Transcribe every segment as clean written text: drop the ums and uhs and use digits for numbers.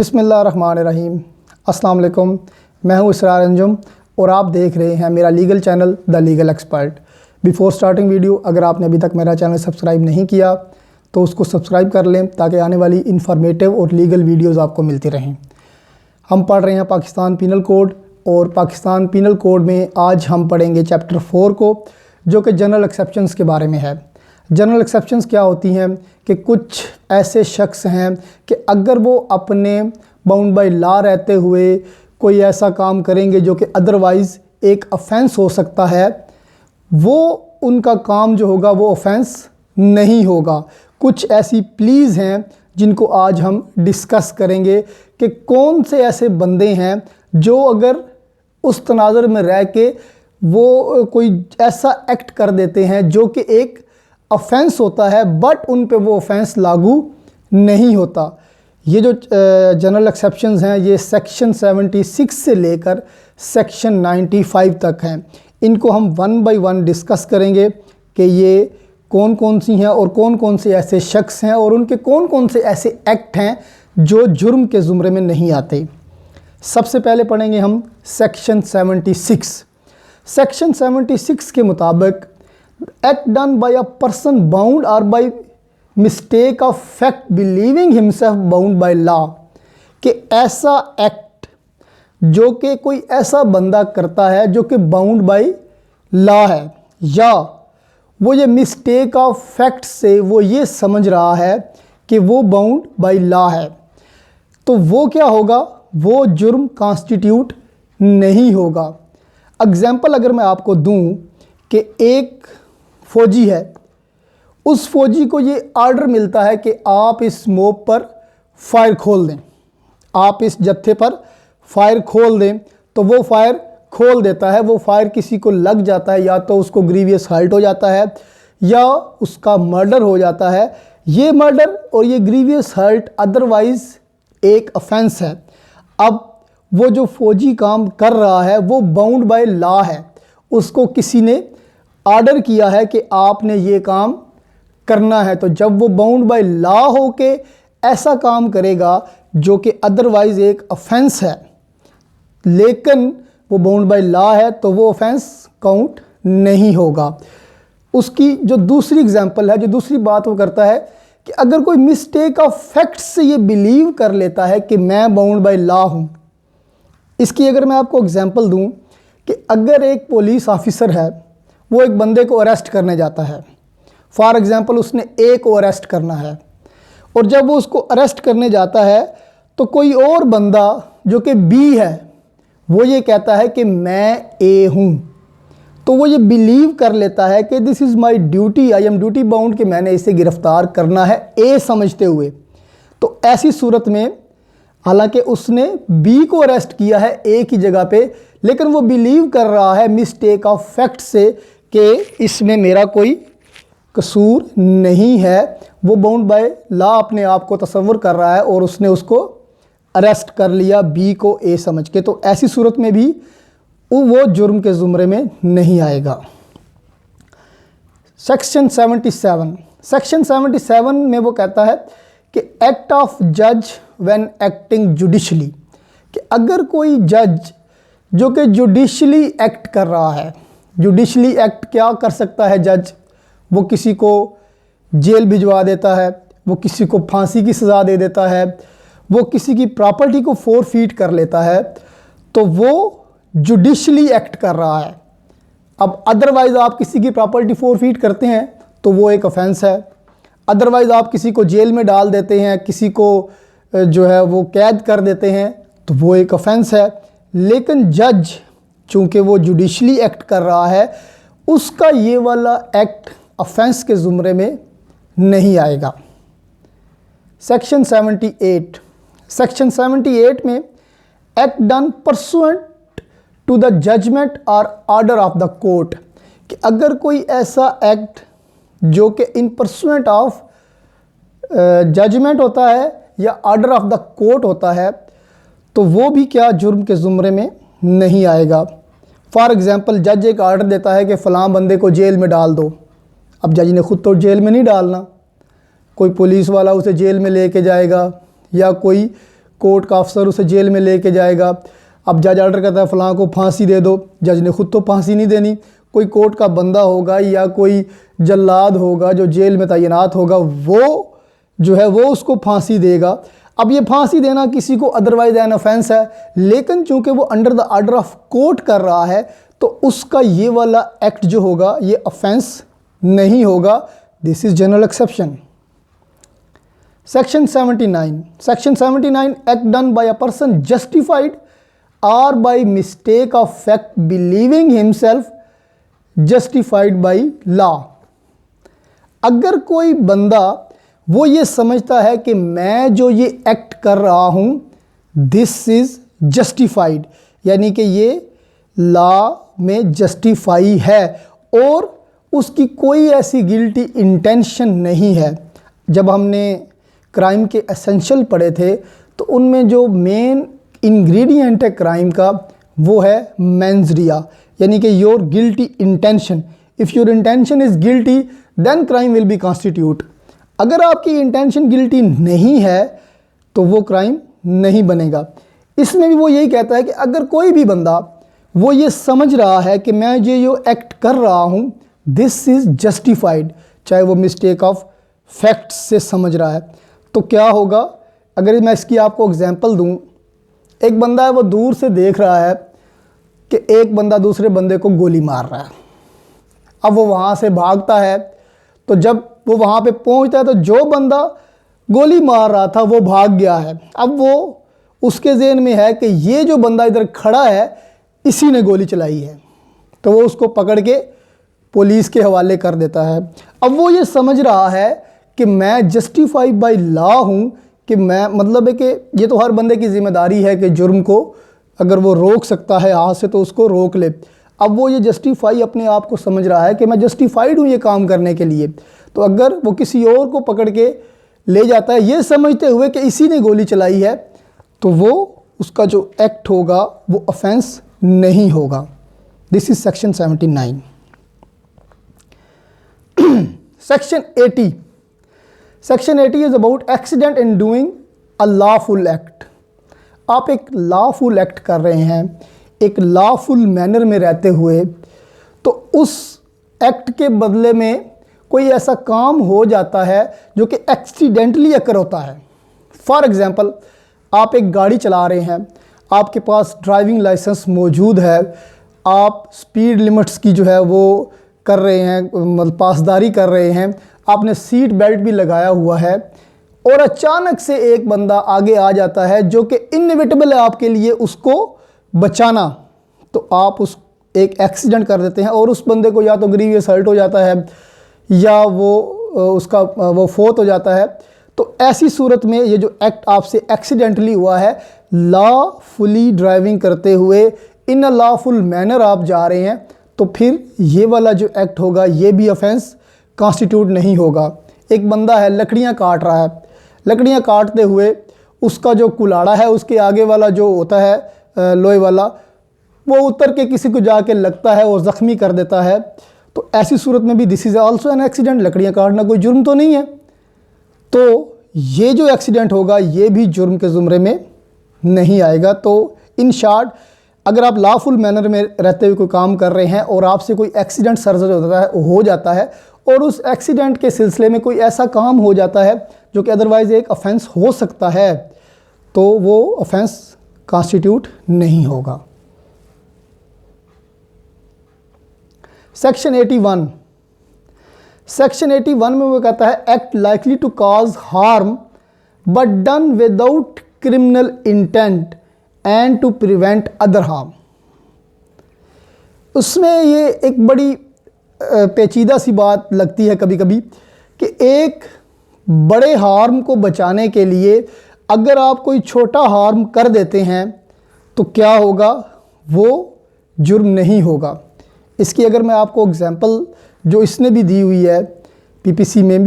बिस्मिल्लाहिर्रहमानिर्रहीम। अस्सलाम वालेकुम। मैं हूं इसरार अंजुम और आप देख रहे हैं मेरा legal channel the legal expert. Before starting video, अगर आपने अभी तक मेरा चैनल सब्सक्राइब नहीं किया तो उसको सब्सक्राइब कर लें ताकि आने वाली इन्फॉर्मेटिव और लीगल वीडियोस आपको मिलती रहें। हम पढ़ रहे हैं पाकिस्तान पीनल कोड और पाकिस्तान पीनल कोड में आज हम पढ़ेंगे चैप्टर 4 को, जो कि जनरल एक्सेप्शंस के बारे में है। जनरल एक्सेप्शंस क्या होती हैं कि कुछ ऐसे शख्स हैं कि अगर वो अपने बाउंड बाय लॉ रहते हुए कोई ऐसा काम करेंगे जो कि अदरवाइज़ एक ऑफेंस हो सकता है, वो उनका काम जो होगा वो ऑफेंस नहीं होगा। कुछ ऐसी प्लीज़ हैं जिनको आज हम डिस्कस करेंगे कि कौन से ऐसे बंदे हैं जो अगर उस तनाज़ुर में रह के वो कोई ऐसा एक्ट कर देते हैं जो कि एक ऑफेंस होता है बट उन पे वो ऑफेंस लागू नहीं होता। ये जो जनरल एक्सेप्शंस हैं ये सेक्शन 76 से लेकर सेक्शन 95 तक हैं। इनको हम वन बाय वन डिस्कस करेंगे कि ये कौन कौन सी हैं और कौन कौन से ऐसे शख्स हैं और उनके कौन कौन से ऐसे एक्ट हैं जो जुर्म के ज़ुमरे में नहीं आते। सबसे पहले पढ़ेंगे हम सेक्शन 76। सेक्शन 76 के मुताबिक act done by a person bound और by mistake of fact believing himself bound by law, कि ऐसा एक्ट जो कि कोई ऐसा बंदा करता है जो कि बाउंड बाय लॉ है या वो ये मिस्टेक ऑफ फैक्ट से वो ये समझ रहा है कि वो बाउंड बाय लॉ है, तो वो क्या होगा, वो जुर्म कॉन्स्टिट्यूट नहीं होगा। एग्जाम्पल अगर मैं आपको दूं कि एक फ़ौजी है, उस फ़ौजी को ये आर्डर मिलता है कि आप इस मोब पर फायर खोल दें, आप इस जत्थे पर फायर खोल दें, तो वो फायर खोल देता है। वो फायर किसी को लग जाता है, या तो उसको ग्रीवियस हर्ट हो जाता है या उसका मर्डर हो जाता है। ये मर्डर और ये ग्रीवियस हर्ट अदरवाइज़ एक ऑफेंस है। अब वो जो फ़ौजी काम कर रहा है वो बाउंड बाय लॉ है, उसको किसी ने आर्डर किया है कि आपने ये काम करना है। तो जब वो बाउंड बाय लॉ हो के ऐसा काम करेगा जो कि अदरवाइज़ एक ऑफेंस है लेकिन वो बाउंड बाय लॉ है, तो वो ऑफेंस काउंट नहीं होगा। उसकी जो दूसरी एग्जांपल है, जो दूसरी बात वो करता है कि अगर कोई मिस्टेक ऑफ फैक्ट से ये बिलीव कर लेता है कि मैं बाउंड बाय लॉ हूँ। इसकी अगर मैं आपको एग्जांपल दूँ कि अगर एक पुलिस ऑफिसर है, वो एक बंदे को अरेस्ट करने जाता है, फॉर एग्ज़ाम्पल उसने ए को अरेस्ट करना है, और जब वो उसको अरेस्ट करने जाता है तो कोई और बंदा जो कि बी है वो ये कहता है कि मैं ए हूँ, तो वो ये बिलीव कर लेता है कि this is my duty, I am duty bound, कि मैंने इसे गिरफ़्तार करना है ए समझते हुए। तो ऐसी सूरत में हालांकि उसने बी को अरेस्ट किया है ए की जगह पे, लेकिन वो बिलीव कर रहा है मिस्टेक ऑफ फैक्ट से कि इसमें मेरा कोई कसूर नहीं है। वो बाउंड बाय लॉ अपने आप को तसव्वुर कर रहा है और उसने उसको अरेस्ट कर लिया बी को ए समझ के, तो ऐसी सूरत में भी वो जुर्म के ज़ुमरे में नहीं आएगा। सेक्शन 77। सेक्शन 77 में वो कहता है कि एक्ट ऑफ जज व्हेन एक्टिंग जुडिशली, कि अगर कोई जज जो कि जुडिशली एक्ट कर रहा है, जुडिशली एक्ट क्या कर सकता है जज, वो किसी को जेल भिजवा देता है, वो किसी को फांसी की सज़ा दे देता है, वो किसी की प्रॉपर्टी को फोरफीट कर लेता है, तो वो जुडिशली एक्ट कर रहा है। अब अदरवाइज़ आप किसी की प्रॉपर्टी फोरफीट करते हैं तो वो एक ऑफेंस है, अदरवाइज़ आप किसी को जेल में डाल देते हैं, किसी को जो है वो कैद कर देते हैं, तो वो एक ऑफेंस है। लेकिन जज चूँकि वो जुडिशली एक्ट कर रहा है, उसका ये वाला एक्ट ऑफेंस के ज़ुमरे में नहीं आएगा। सेक्शन 78। सेक्शन 78 में act done pursuant to the judgement और ऑर्डर ऑफ द कोर्ट, कि अगर कोई ऐसा एक्ट जो कि इन परसुएंट ऑफ जजमेंट होता है या ऑर्डर ऑफ द कोर्ट होता है, तो वो भी क्या जुर्म के ज़ुमरे में नहीं आएगा। फॉर एग्ज़ाम्पल जज एक आर्डर देता है कि फ़लाँ बंदे को जेल में डाल दो, अब जज ने ख़ुद तो जेल में नहीं डालना, कोई पुलिस वाला उसे जेल में लेके जाएगा या कोई कोर्ट का अफसर उसे जेल में लेके जाएगा। अब जज ऑर्डर करता है फ़लाँ को फांसी दे दो, जज ने ख़ुद तो फांसी नहीं देनी, कोई कोर्ट का बंदा होगा या कोई जल्लाद होगा जो जेल में तैनात होगा, वो जो है वो उसको फांसी देगा। अब ये फांसी देना किसी को अदरवाइज एन ऑफेंस है, लेकिन चूंकि वो under the order of court कर रहा है तो उसका ये वाला एक्ट जो होगा ये ऑफेंस नहीं होगा। This is general exception. Section 79 act done by a person justified और by mistake of fact believing himself justified by law. अगर कोई बंदा वो ये समझता है कि मैं जो ये एक्ट कर रहा हूँ दिस इज़ जस्टिफाइड, यानी कि ये लॉ में जस्टिफाई है और उसकी कोई ऐसी गिल्टी इंटेंशन नहीं है। जब हमने क्राइम के एसेंशियल पढ़े थे तो उनमें जो मेन इंग्रेडिएंट है क्राइम का वो है मेंस रिया, यानी कि your guilty intention. If your intention is guilty then crime will be constitute. अगर आपकी इंटेंशन गिल्टी नहीं है तो वो क्राइम नहीं बनेगा। इसमें भी वो यही कहता है कि अगर कोई भी बंदा वो ये समझ रहा है कि मैं जो एक्ट कर रहा हूँ दिस इज़ जस्टिफाइड, चाहे वो मिस्टेक ऑफ फैक्ट्स से समझ रहा है, तो क्या होगा। अगर मैं इसकी आपको एग्जांपल दूँ, एक बंदा है वो दूर से देख रहा है कि एक बंदा दूसरे बंदे को गोली मार रहा है। अब वो वहाँ से भागता है, तो जब वो वहाँ पे पहुँचता है तो जो बंदा गोली मार रहा था वो भाग गया है। अब वो उसके ज़हन में है कि ये जो बंदा इधर खड़ा है इसी ने गोली चलाई है, तो वो उसको पकड़ के पुलिस के हवाले कर देता है। अब वो ये समझ रहा है कि मैं जस्टिफाई बाय लॉ हूँ, कि मैं मतलब है कि ये तो हर बंदे की ज़िम्मेदारी है कि जुर्म को अगर वो रोक सकता है हाथ से तो उसको रोक ले। अब वो ये जस्टिफाई अपने आप को समझ रहा है कि मैं जस्टिफाइड हूँ ये काम करने के लिए। तो अगर वो किसी और को पकड़ के ले जाता है ये समझते हुए कि इसी ने गोली चलाई है, तो वो उसका जो एक्ट होगा वो ऑफेंस नहीं होगा। This is section 79। Section 80 is about accident in doing a lawful act. आप एक लॉफुल एक्ट कर रहे हैं एक लॉफुल मैनर में रहते हुए, तो उस एक्ट के बदले में कोई ऐसा काम हो जाता है जो कि एक्सीडेंटली अकर होता है। फॉर एग्ज़ाम्पल, आप एक गाड़ी चला रहे हैं, आपके पास ड्राइविंग लाइसेंस मौजूद है, आप स्पीड लिमिट्स की जो है वो कर रहे हैं, मतलब पासदारी कर रहे हैं, आपने सीट बेल्ट भी लगाया हुआ है, और अचानक से एक बंदा आगे आ जाता है जो कि इनएविटेबल है आपके लिए उसको बचाना, तो आप उस एक एक्सीडेंट कर देते हैं और उस बंदे को या तो ग्रीवियस हर्ट हो जाता है या वो उसका वो फोत हो जाता है। तो ऐसी सूरत में ये जो एक्ट आपसे एक्सीडेंटली हुआ है, लॉफुली ड्राइविंग करते हुए इन अ लॉफुल मैनर आप जा रहे हैं, तो फिर ये वाला जो एक्ट होगा ये भी ऑफेंस कॉन्स्टिट्यूट नहीं होगा। एक बंदा है लकड़ियाँ काट रहा है, लकड़ियाँ काटते हुए उसका जो कुल्हाड़ा है उसके आगे वाला जो होता है लोहे वाला, वो उतर के किसी को जाके लगता है और ज़ख्मी कर देता है, तो ऐसी सूरत में भी this is also an accident. लकड़ियाँ काटना कोई जुर्म तो नहीं है, तो ये जो एक्सीडेंट होगा ये भी जुर्म के ज़ुमरे में नहीं आएगा। तो इन शॉर्ट, अगर आप लॉफुल मैनर में रहते हुए कोई काम कर रहे हैं और आपसे कोई एक्सीडेंट सर्जरी हो जाता है और उस एक्सीडेंट के सिलसिले में कोई ऐसा काम हो जाता है जो कि अदरवाइज़ एक ऑफेंस हो सकता है, तो वो ऑफेंस कॉन्स्टिट्यूट नहीं होगा। सेक्शन 81 में वो कहता है act likely to cause harm but done without criminal intent and to prevent other harm. उसमें ये एक बड़ी पेचीदा सी बात लगती है कभी कभी कि एक बड़े हार्म को बचाने के लिए अगर आप कोई छोटा हार्म कर देते हैं तो क्या होगा, वो जुर्म नहीं होगा। इसकी अगर मैं आपको एग्जांपल जो इसने भी दी हुई है पीपीसी में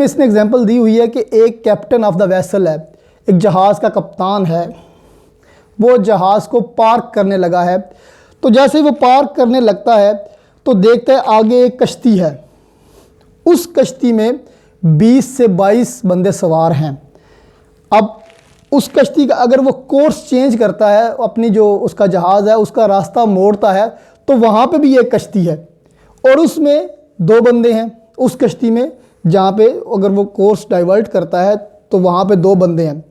इसने एग्जांपल दी हुई है कि एक कैप्टन ऑफ द वेसल है, एक जहाज़ का कप्तान है, वो जहाज़ को पार्क करने लगा है। तो जैसे ही वो पार्क करने लगता है तो देखते हैं आगे एक कश्ती है, उस कश्ती में 20 से 22 बंदे सवार हैं। अब उस कश्ती का अगर वो कोर्स चेंज करता है, अपनी जो उसका जहाज़ है उसका रास्ता मोड़ता है, तो वहाँ पे भी एक कश्ती है और उसमें 2 बंदे हैं। उस कश्ती में जहाँ पे अगर वो कोर्स डाइवर्ट करता है तो वहाँ पे 2 बंदे हैं।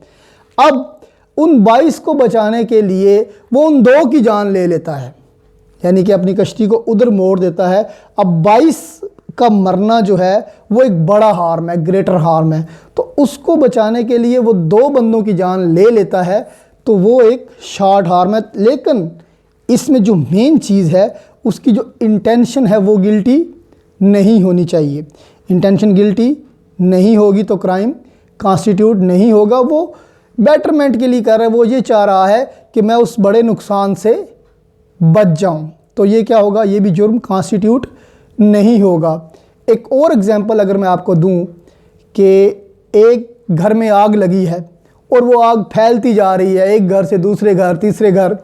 अब उन 22 को बचाने के लिए वो उन 2 की जान ले लेता है, यानी कि अपनी कश्ती को उधर मोड़ देता है। अब 22 का मरना जो है वो एक बड़ा हार्म है, ग्रेटर हार्म है, तो उसको बचाने के लिए वो 2 बंदों की जान ले लेता है, तो वो एक शॉर्ट हार्म है। लेकिन इसमें जो मेन चीज़ है उसकी जो इंटेंशन है वो गिल्टी नहीं होनी चाहिए। इंटेंशन गिल्टी नहीं होगी तो क्राइम कॉन्स्टिट्यूट नहीं होगा। वो बेटरमेंट के लिए कर रहा है, वो ये चाह रहा है कि मैं उस बड़े नुकसान से बच जाऊं, तो ये क्या होगा, ये भी जुर्म कॉन्स्टिट्यूट नहीं होगा। एक और एग्जांपल अगर मैं आपको दूं कि एक घर में आग लगी है और वो आग फैलती जा रही है, एक घर से दूसरे घर, तीसरे घर,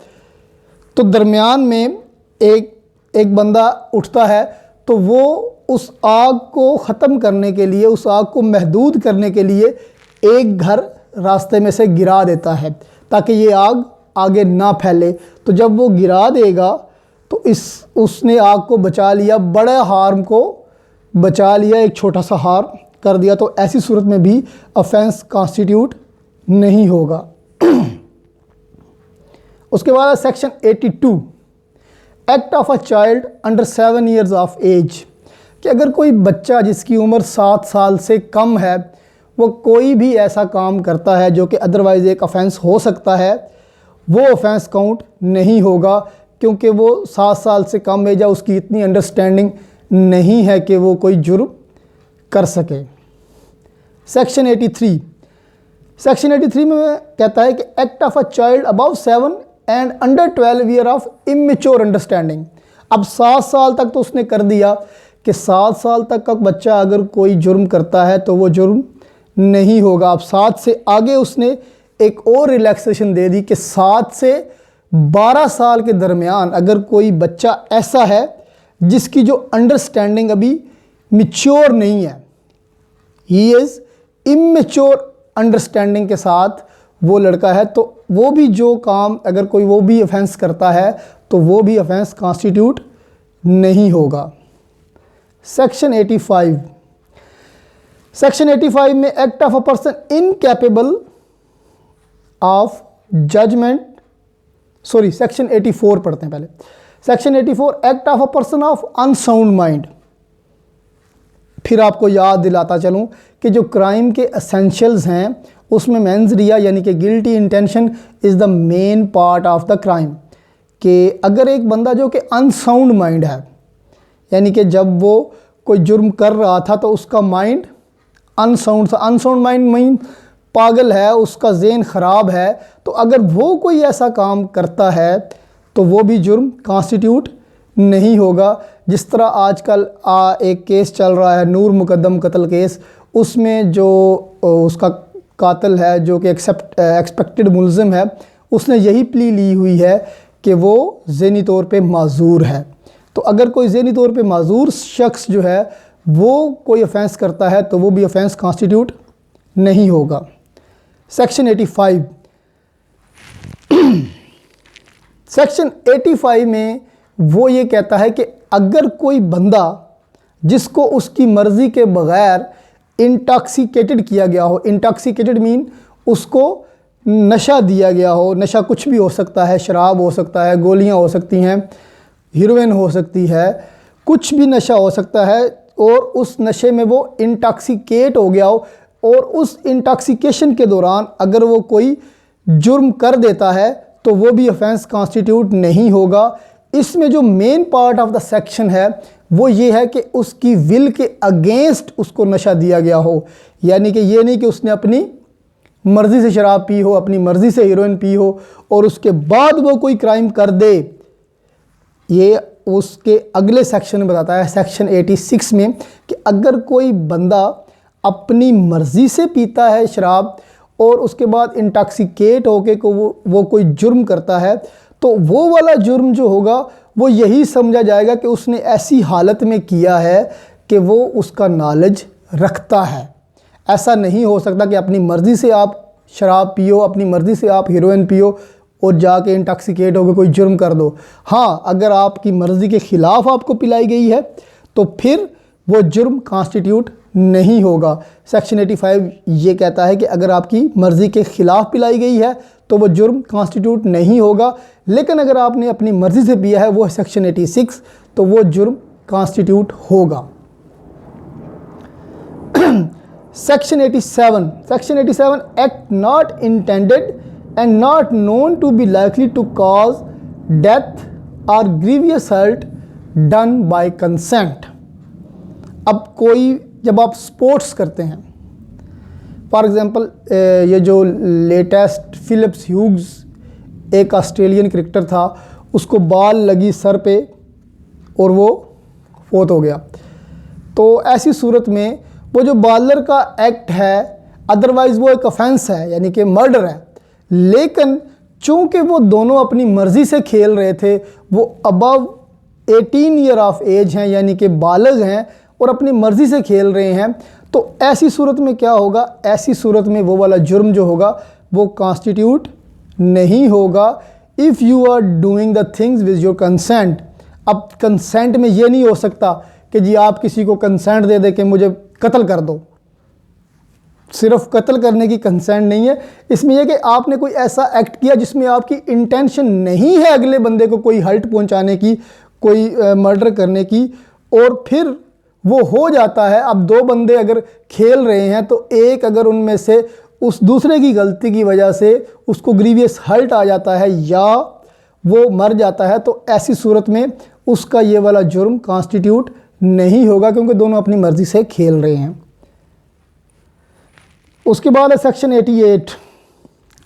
तो दरमियान में एक बंदा उठता है, तो वो उस आग को ख़त्म करने के लिए, उस आग को महदूद करने के लिए एक घर रास्ते में से गिरा देता है ताकि ये आग आगे ना फैले। तो जब वो गिरा देगा तो उसने आग को बचा लिया, बड़े हार्म को बचा लिया, एक छोटा सा हार्म कर दिया। तो ऐसी सूरत में भी ऑफेंस कॉन्स्टिट्यूट नहीं होगा। उसके बाद section 82, act of a child under 7 years of age, कि अगर कोई बच्चा जिसकी उम्र 7 साल से कम है वो कोई भी ऐसा काम करता है जो कि अदरवाइज़ एक ऑफेंस हो सकता है, वो ऑफेंस काउंट नहीं होगा, क्योंकि वो 7 साल से कम एज है, उसकी इतनी अंडरस्टैंडिंग नहीं है कि वो कोई जुर्म कर सके। सेक्शन 83, सेक्शन 83 में कहता है कि act of a child above 7 and under 12 year of immature understanding. अब 7 साल तक तो उसने कर दिया कि 7 साल तक का बच्चा अगर कोई जुर्म करता है तो वो जुर्म नहीं होगा। अब 7 से आगे उसने एक और रिलैक्सेशन दे दी कि 7 से 12 साल के दरमियान अगर कोई बच्चा ऐसा है जिसकी जो अंडरस्टैंडिंग अभी मिच्योर नहीं है, ही इज़ इमेच्योर अंडरस्टैंडिंग के साथ वो लड़का है, तो वो भी जो काम अगर कोई वो भी ऑफेंस करता है तो वो भी ऑफेंस कॉन्स्टिट्यूट नहीं होगा। सेक्शन 85, सेक्शन 85 में act of a person incapable of judgement, sorry section 84 पढ़ते हैं पहले। Section 84, act of a person of unsound mind. फिर आपको याद दिलाता चलूं कि जो क्राइम के एसेंशियल्स हैं उसमें मेंस रिया यानी कि guilty intention is the main part of the crime. कि अगर एक बंदा जो कि अनसाउंड माइंड है, यानी कि जब वो कोई जुर्म कर रहा था तो उसका माइंड अनसाउंड था, अनसाउंड माइंड मीन पागल है, उसका ज़हन ख़राब है, तो अगर वो कोई ऐसा काम करता है तो वो भी जुर्म कॉन्स्टिट्यूट नहीं होगा। जिस तरह आजकल एक केस चल रहा है नूर मुकद्दम कत्ल केस, उसमें जो उसका कातिल है जो कि एक्सपेक्टेड मुलज़िम है, उसने यही प्ली ली हुई है कि वो ज़हनी तौर पे माजूर है। तो अगर कोई ज़हनी तौर पे माजूर शख्स जो है वो कोई ऑफेंस करता है तो वो भी ऑफेंस कॉन्स्टिट्यूट नहीं होगा। सेक्शन 85, सेक्शन 85 में वो ये कहता है कि अगर कोई बंदा जिसको उसकी मर्ज़ी के बग़ैर इंटॉक्सिकेटेड किया गया हो, इंटॉक्सिकेटेड मीन उसको नशा दिया गया हो, नशा कुछ भी हो सकता है, शराब हो सकता है, गोलियां हो सकती हैं, हीरोइन हो सकती है, कुछ भी नशा हो सकता है, और उस नशे में वो इंटॉक्सिकेट हो गया हो और उस इंटॉक्सिकेशन के दौरान अगर वो कोई जुर्म कर देता है तो वो भी ऑफेंस कॉन्स्टिट्यूट नहीं होगा। इसमें जो main part of the section है वो ये है कि उसकी विल के अगेंस्ट उसको नशा दिया गया हो, यानी कि ये नहीं कि उसने अपनी मर्ज़ी से शराब पी हो, अपनी मर्ज़ी से हीरोइन पी हो और उसके बाद वो कोई क्राइम कर दे। ये उसके अगले सेक्शन में बताता है, सेक्शन 86 में, कि अगर कोई बंदा अपनी मर्ज़ी से पीता है शराब और उसके बाद इंटॉक्सिकेट होके को वो कोई जुर्म करता है तो वो वाला जुर्म जो होगा वो यही समझा जाएगा कि उसने ऐसी हालत में किया है कि वो उसका नॉलेज रखता है। ऐसा नहीं हो सकता कि अपनी मर्ज़ी से आप शराब पियो, अपनी मर्ज़ी से आप हेरोइन पियो और जाके इंटॉक्सिकेट होकर कोई जुर्म कर दो। हाँ, अगर आपकी मर्ज़ी के ख़िलाफ़ आपको पिलाई गई है तो फिर वो जुर्म कॉन्स्टिट्यूट नहीं होगा। सेक्शन 85 ये कहता है कि अगर आपकी मर्ज़ी के ख़िलाफ़ पिलाई गई है तो वो जुर्म कॉन्स्टिट्यूट नहीं होगा, लेकिन अगर आपने अपनी मर्ज़ी से पिया है, वो सेक्शन 86, तो वो जुर्म कॉन्स्टिट्यूट होगा। Section 87 act not intended and not known to be likely to cause death or grievous hurt done by consent। अब कोई जब आप स्पोर्ट्स करते हैं, फॉर एग्ज़ाम्पल ये जो लेटेस्ट फिलिप्स ह्यूग्स एक ऑस्ट्रेलियन क्रिकेटर था, उसको बॉल लगी सर पे और वो फोत हो गया। तो ऐसी सूरत में वो जो बॉलर का एक्ट है, अदरवाइज़ वो एक ऑफेंस है, यानी कि मर्डर है, लेकिन चूँकि वो दोनों अपनी मर्ज़ी से खेल रहे थे, वो अबव 18 ईयर ऑफ एज हैं, यानी कि बालिग हैं और अपनी मर्ज़ी से खेल रहे हैं, तो ऐसी सूरत में क्या होगा? ऐसी सूरत में वो वाला जुर्म जो होगा वो कॉन्स्टिट्यूट नहीं होगा if you are doing the things with your consent. अब कंसेंट में ये नहीं हो सकता कि जी आप किसी को कंसेंट दे दे कि मुझे कत्ल कर दो। सिर्फ कत्ल करने की कंसेंट नहीं है, इसमें यह कि आपने कोई ऐसा एक्ट किया जिसमें आपकी इंटेंशन नहीं है अगले बंदे को कोई हर्ट पहुंचाने की, कोई मर्डर करने की, और फिर वो हो जाता है। अब दो बंदे अगर खेल रहे हैं तो एक अगर उनमें से उस दूसरे की गलती की वजह से उसको ग्रीवियस हर्ट आ जाता है या वो मर जाता है, तो ऐसी सूरत में उसका ये वाला जुर्म कॉन्स्टिट्यूट नहीं होगा, क्योंकि दोनों अपनी मर्ज़ी से खेल रहे हैं। उसके बाद है section 88,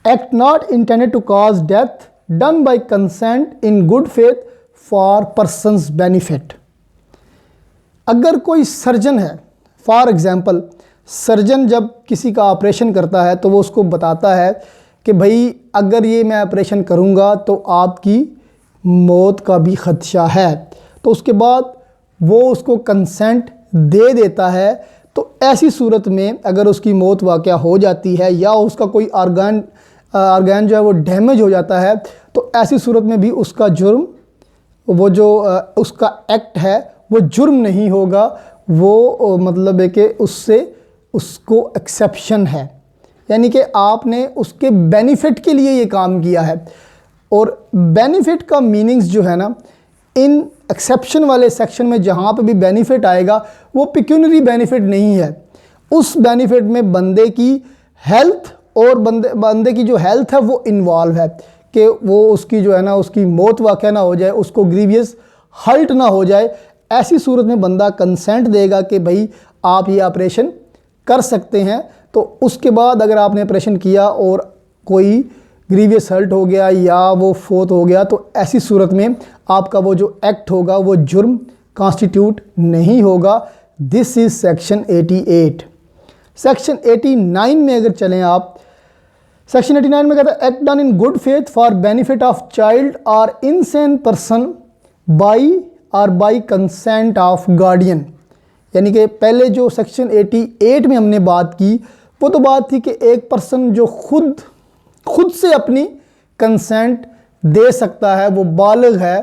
act not intended to cause death done by consent in good faith for person's benefit. अगर कोई सर्जन है, फॉर एग्जांपल सर्जन जब किसी का ऑपरेशन करता है तो वो उसको बताता है कि भाई अगर ये मैं ऑपरेशन करूँगा तो आपकी मौत का भी ख़दशा है, तो उसके बाद वो उसको कंसेंट दे देता है। तो ऐसी सूरत में अगर उसकी मौत वाक़या हो जाती है या उसका कोई आर्गन जो है वो डैमेज हो जाता है, तो ऐसी सूरत में भी उसका जुर्म, वो जो उसका एक्ट है वो जुर्म नहीं होगा। वो मतलब है कि उससे उसको एक्सेप्शन है, यानी कि आपने उसके बेनिफिट के लिए ये काम किया है। और बेनिफिट का मीनिंग्स जो है ना, इन एक्सेप्शन वाले सेक्शन में जहाँ पे भी बेनिफिट आएगा वो पिक्यूनरी बेनिफिट नहीं है। उस बेनिफिट में बंदे की हेल्थ और बंदे की जो हेल्थ है वो इन्वॉल्व है, कि वो उसकी जो है ना उसकी मौत वाक़या ना हो जाए, उसको ग्रीवियस हर्ट ना हो जाए। ऐसी सूरत में बंदा कंसेंट देगा कि भाई आप ये ऑपरेशन कर सकते हैं। तो उसके बाद अगर आपने ऑपरेशन किया और कोई ग्रीवियस हर्ट हो गया या वो फोत हो गया, तो ऐसी सूरत में आपका वो जो एक्ट होगा वो जुर्म कॉन्स्टिट्यूट नहीं होगा। This is section 88। सेक्शन 89 में अगर चलें आप, सेक्शन 89 में कहता है act done in good faith for benefit of child और insane person by consent of guardian. यानी कि पहले जो सेक्शन 88 में हमने बात की वो तो बात थी कि एक पर्सन जो खुद से अपनी कंसेंट दे सकता है, वो बालिग है,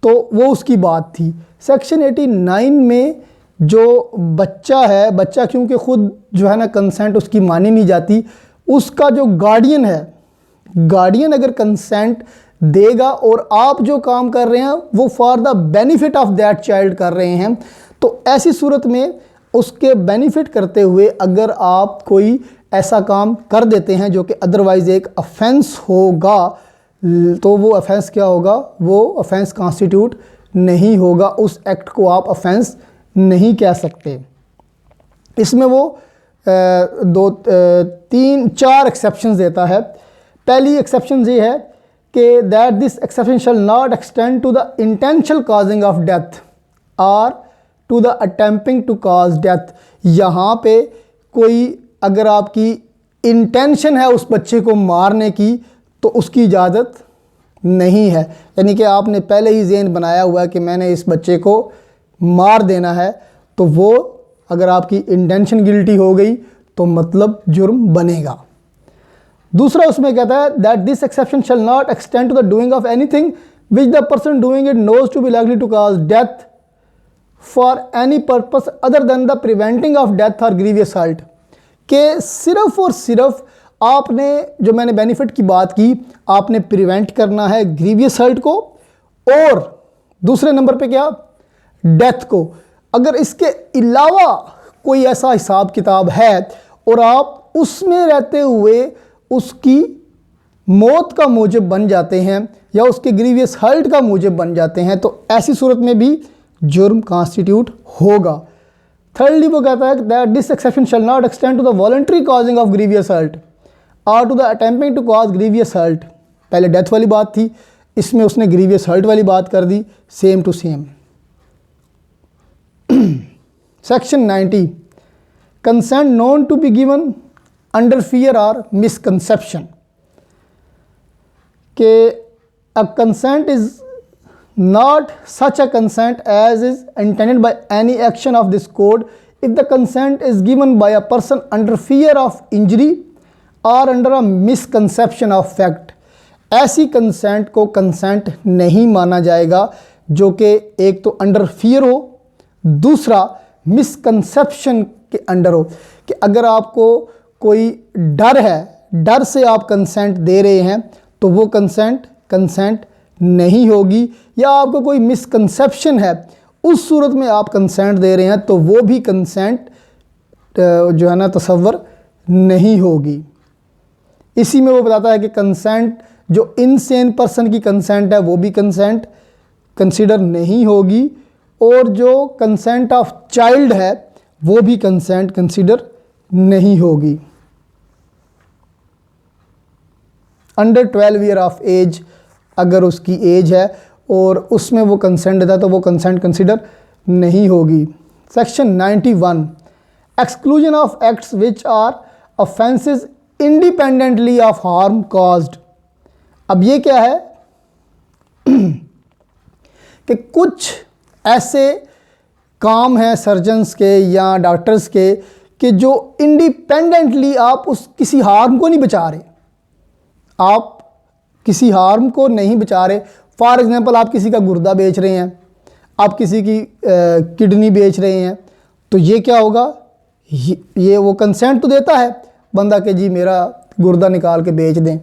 तो वो उसकी बात थी। सेक्शन 89 में जो बच्चा है, बच्चा क्योंकि खुद जो है ना कंसेंट उसकी मानी नहीं जाती, उसका जो गार्डियन है, गार्डियन अगर कंसेंट देगा और आप जो काम कर रहे हैं वो for the benefit of that child कर रहे हैं, तो ऐसी सूरत में उसके बेनिफिट करते हुए अगर आप कोई ऐसा काम कर देते हैं जो कि अदरवाइज़ एक ऑफेंस होगा, तो वो ऑफेंस क्या होगा? वो ऑफेंस कॉन्स्टिट्यूट नहीं होगा। उस एक्ट को आप ऑफेंस नहीं कह सकते। इसमें वो 4 एक्सेप्शंस देता है। पहली एक्सेप्शन ये है कि that this exception shall not extend to the intentional causing of death और to the attempting to cause death. यहाँ पे कोई अगर आपकी इंटेंशन है उस बच्चे को मारने की तो उसकी इजाज़त नहीं है, यानी कि आपने पहले ही ज़हन बनाया हुआ है कि मैंने इस बच्चे को मार देना है, तो वो अगर आपकी इंटेंशन गिल्टी हो गई तो मतलब जुर्म बनेगा। दूसरा उसमें कहता है that this exception shall not extend to the doing of anything which the person doing it knows to be likely to cause death for any purpose other than the preventing of death और grievous hurt. के सिर्फ और सिर्फ आपने, जो मैंने benefit की बात की, आपने प्रिवेंट करना है ग्रीवियस हर्ट को, और दूसरे नंबर पे क्या, डेथ को। अगर इसके अलावा कोई ऐसा हिसाब किताब है और आप उसमें रहते हुए उसकी मौत का मूजब बन जाते हैं या उसके ग्रीवियस हर्ट का मूजब बन जाते हैं, तो ऐसी सूरत में भी जुर्म कॉन्स्टिट्यूट होगा। थर्डली वो कहता है that this exception shall not extend to the voluntary causing of grievous hurt और to the attempting to cause grievous hurt. पहले डेथ वाली बात थी, इसमें उसने ग्रीवियस हर्ट वाली बात कर दी, same to same. Section 90 consent known to be given under fear और मिसकंसेप्शन। के a consent is not such a consent as is intended by any action of this code if the consent is given by a person under fear of injury or under a misconception of fact। ऐसी consent को consent नहीं माना जाएगा जो कि एक तो under fear हो, दूसरा मिसकंसेप्शन के अंडर हो, कि अगर आपको कोई डर है, डर से आप कंसेंट दे रहे हैं तो वो कंसेंट नहीं होगी, या आपको कोई मिसकंसेप्शन है उस सूरत में आप कंसेंट दे रहे हैं तो वो भी कंसेंट जो है ना तसव्वुर नहीं होगी। इसी में वो बताता है कि कंसेंट जो इनसेन पर्सन की कंसेंट है वो भी कंसेंट कंसीडर नहीं होगी, और जो कंसेंट ऑफ चाइल्ड है वो भी कंसेंट कंसीडर नहीं होगी। अंडर 12 ईयर ऑफ एज अगर उसकी एज है और उसमें वो कंसेंट देता है तो वो कंसेंट कंसीडर नहीं होगी। Section 91 exclusion of acts which are offences independently of harm caused. अब ये क्या है कि कुछ ऐसे काम हैं सर्जन्स के या डॉक्टर्स के कि जो इंडिपेंडेंटली आप उस किसी हार्म को नहीं बचा रहे, आप किसी हार्म को नहीं बचा रहे। फॉर एग्जांपल आप किसी का गुर्दा बेच रहे हैं, आप किसी की किडनी बेच रहे हैं, तो ये क्या होगा, ये वो कंसेंट तो देता है बंदा कि जी मेरा गुर्दा निकाल के बेच दें,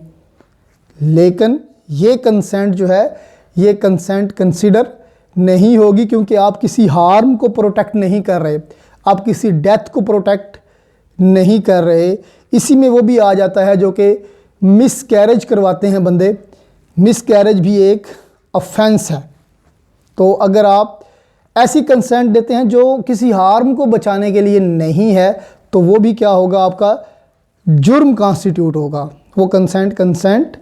लेकिन ये कंसेंट जो है ये कंसेंट कंसीडर नहीं होगी, क्योंकि आप किसी हार्म को प्रोटेक्ट नहीं कर रहे, आप किसी डेथ को प्रोटेक्ट नहीं कर रहे। इसी में वो भी आ जाता है जो कि मिसकैरेज करवाते हैं बंदे, मिसकैरेज भी एक ऑफेंस है। तो अगर आप ऐसी कंसेंट देते हैं जो किसी हार्म को बचाने के लिए नहीं है तो वो भी क्या होगा, आपका जुर्म कॉन्स्टिट्यूट होगा, वो कंसेंट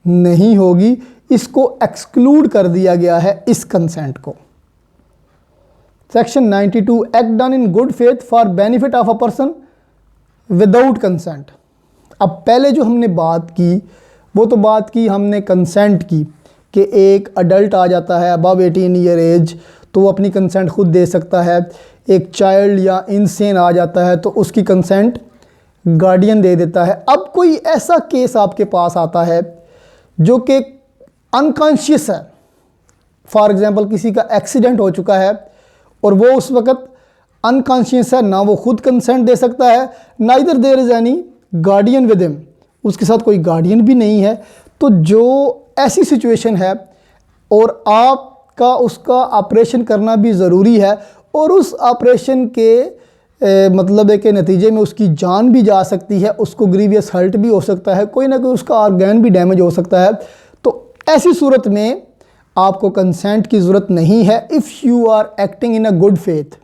नहीं होगी। इसको एक्सक्लूड कर दिया गया है इस कंसेंट को। Section 92 act done in good faith for benefit of a person without consent. अब पहले जो हमने बात की वो तो बात की हमने कंसेंट की कि एक अडल्ट आ जाता है अबव 18 ईयर एज तो वो अपनी कंसेंट खुद दे सकता है, एक चाइल्ड या इनसेन आ जाता है तो उसकी कंसेंट गार्डियन दे देता है। अब कोई ऐसा केस आपके पास आता है जो कि अनकॉन्शियस है, फॉर एग्ज़ाम्पल किसी का एक्सीडेंट हो चुका है और वो उस वक़्त अनकॉन्शियस है, ना वो खुद कंसेंट दे सकता है, neither there is any guardian with him, उसके साथ कोई गार्डियन भी नहीं है। तो जो ऐसी सिचुएशन है और आपका उसका ऑपरेशन करना भी ज़रूरी है और उस ऑपरेशन के मतलब है कि नतीजे में उसकी जान भी जा सकती है, उसको ग्रीवियस हर्ट भी हो सकता है, कोई ना कोई उसका ऑर्गन भी डैमेज हो सकता है, तो ऐसी सूरत में आपको कंसेंट की ज़रूरत नहीं है if you are acting in a good faith.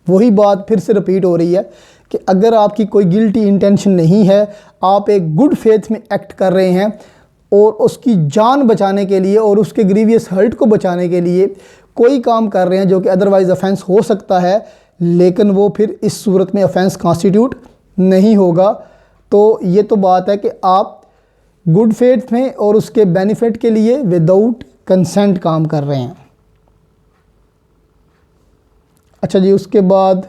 वही बात फिर से रिपीट हो रही है कि अगर आपकी कोई गिल्टी इंटेंशन नहीं है, आप एक गुड फेथ में एक्ट कर रहे हैं और उसकी जान बचाने के लिए और उसके ग्रीवियस हर्ट को बचाने के लिए कोई काम कर रहे हैं जो कि अदरवाइज़ ऑफेंस हो सकता है, लेकिन वो फिर इस सूरत में ऑफेंस कॉन्स्टिट्यूट नहीं होगा। तो ये तो बात है कि आप गुड फेथ में और उसके बेनिफिट के लिए विदाउट कंसेंट काम कर रहे हैं। अच्छा जी, उसके बाद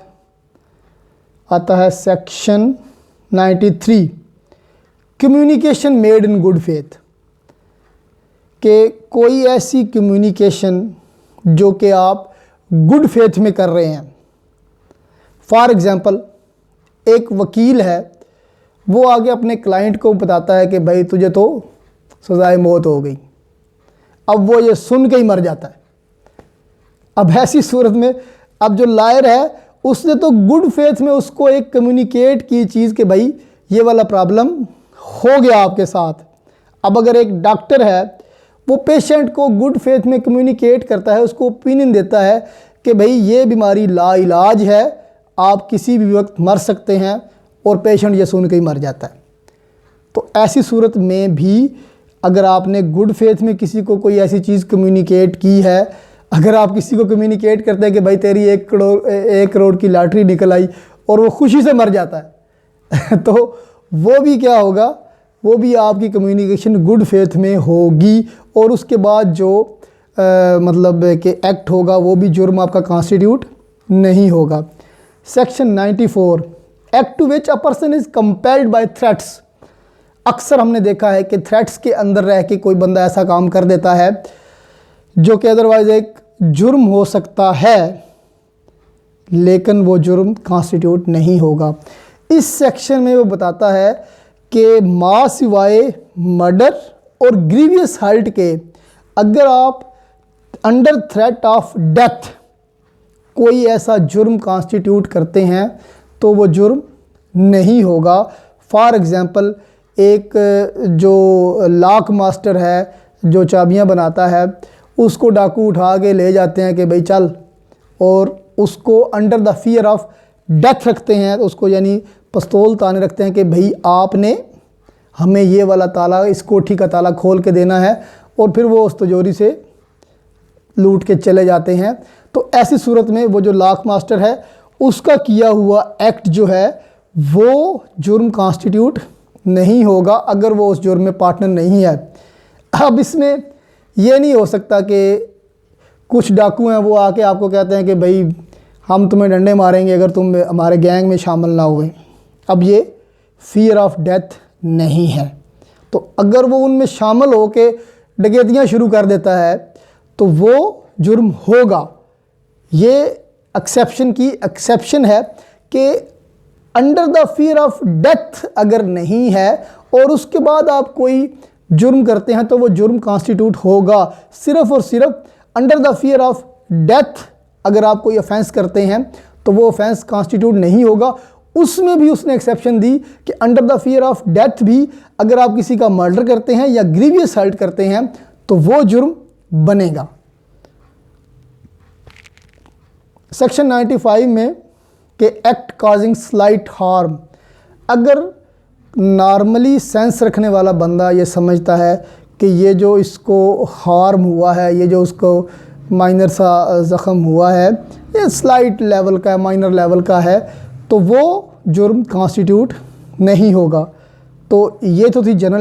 आता है section 93 communication made in good faith, कि कोई ऐसी कम्युनिकेशन जो कि आप गुड फेथ में कर रहे हैं। फॉर एग्ज़ाम्पल, एक वकील है, वो आगे अपने क्लाइंट को बताता है कि भाई तुझे तो सज़ाए मौत हो गई। अब वो ये सुन के ही मर जाता है। अब ऐसी सूरत में अब जो लायर है उसने तो गुड फेथ में उसको एक कम्युनिकेट की चीज़ कि भाई ये वाला प्रॉब्लम हो गया आपके साथ। अब अगर एक डॉक्टर है, वो पेशेंट को गुड फेथ में कम्युनिकेट करता है, उसको ओपिनियन देता है कि भाई ये बीमारी लाइलाज है, आप किसी भी वक्त मर सकते हैं, और पेशेंट ये सुन के ही मर जाता है। तो ऐसी सूरत में भी अगर आपने गुड फेथ में किसी को कोई ऐसी चीज़ कम्युनिकेट की है, अगर आप किसी को कम्युनिकेट करते हैं कि भाई तेरी 1 करोड़ की लॉटरी निकल आई, और वो खुशी से मर जाता है तो वो भी क्या होगा, वो भी आपकी कम्युनिकेशन गुड फेथ में होगी, और उसके बाद जो मतलब कि एक्ट होगा वो भी जुर्म आपका कॉन्स्टिट्यूट नहीं होगा। Section 94, act to which a person is compelled by threats. अक्सर हमने देखा है कि थ्रेट्स के अंदर रह के कोई बंदा ऐसा काम कर देता है जो कि अदरवाइज़ एक जुर्म हो सकता है, लेकिन वो जुर्म कॉन्स्टिट्यूट नहीं होगा। इस सेक्शन में वो बताता है कि माँ सिवाय मर्डर और ग्रीवियस हर्ट के, अगर आप अंडर थ्रेट ऑफ डेथ कोई ऐसा जुर्म कॉन्स्टिट्यूट करते हैं तो वो जुर्म नहीं होगा। फॉर एग्ज़ाम्पल, एक जो लॉक मास्टर है, जो चाबियां बनाता है, उसको डाकू उठा के ले जाते हैं कि भाई चल, और उसको under the fear of death रखते हैं, उसको यानी पिस्तौल ताने रखते हैं कि भाई आपने हमें ये वाला ताला, इस कोठी का ताला खोल के देना है, और फिर वो उस तिजोरी से लूट के चले जाते हैं। तो ऐसी सूरत में वो जो लॉक मास्टर है उसका किया हुआ एक्ट जो है वो जुर्म कॉन्स्टिट्यूट नहीं होगा, अगर वो उस जुर्म में पार्टनर नहीं है। अब इसमें ये नहीं हो सकता कि कुछ डाकू हैं वो आके आपको कहते हैं कि भाई हम तुम्हें डंडे मारेंगे अगर तुम हमारे गैंग में शामिल ना हुए। अब ये फियर ऑफ डेथ नहीं है। तो अगर वो उनमें शामिल हो के डकैतियाँ शुरू कर देता है तो वो जुर्म होगा। ये एक्सेप्शन है कि under the fear of death अगर नहीं है और उसके बाद आप कोई जुर्म करते हैं तो वो जुर्म कॉन्स्टिट्यूट होगा। सिर्फ़ और सिर्फ under the fear of death अगर आप कोई ऑफेंस करते हैं तो वो ऑफेंस कॉन्स्टिट्यूट नहीं होगा। उसमें भी उसने एक्सेप्शन दी कि under the fear of death भी अगर आप किसी का मर्डर करते हैं या ग्रीवियस हर्ट करते हैं तो वो जुर्म बनेगा। सेक्शन 95 में कि एक्ट कॉजिंग स्लाइट हार्म, अगर नॉर्मली सेंस रखने वाला बंदा ये समझता है कि ये जो इसको हार्म हुआ है, ये जो उसको माइनर सा ज़ख़म हुआ है, ये स्लाइट लेवल का है, माइनर लेवल का है, तो वो जुर्म कॉन्स्टिट्यूट नहीं होगा। तो ये तो थी जनरल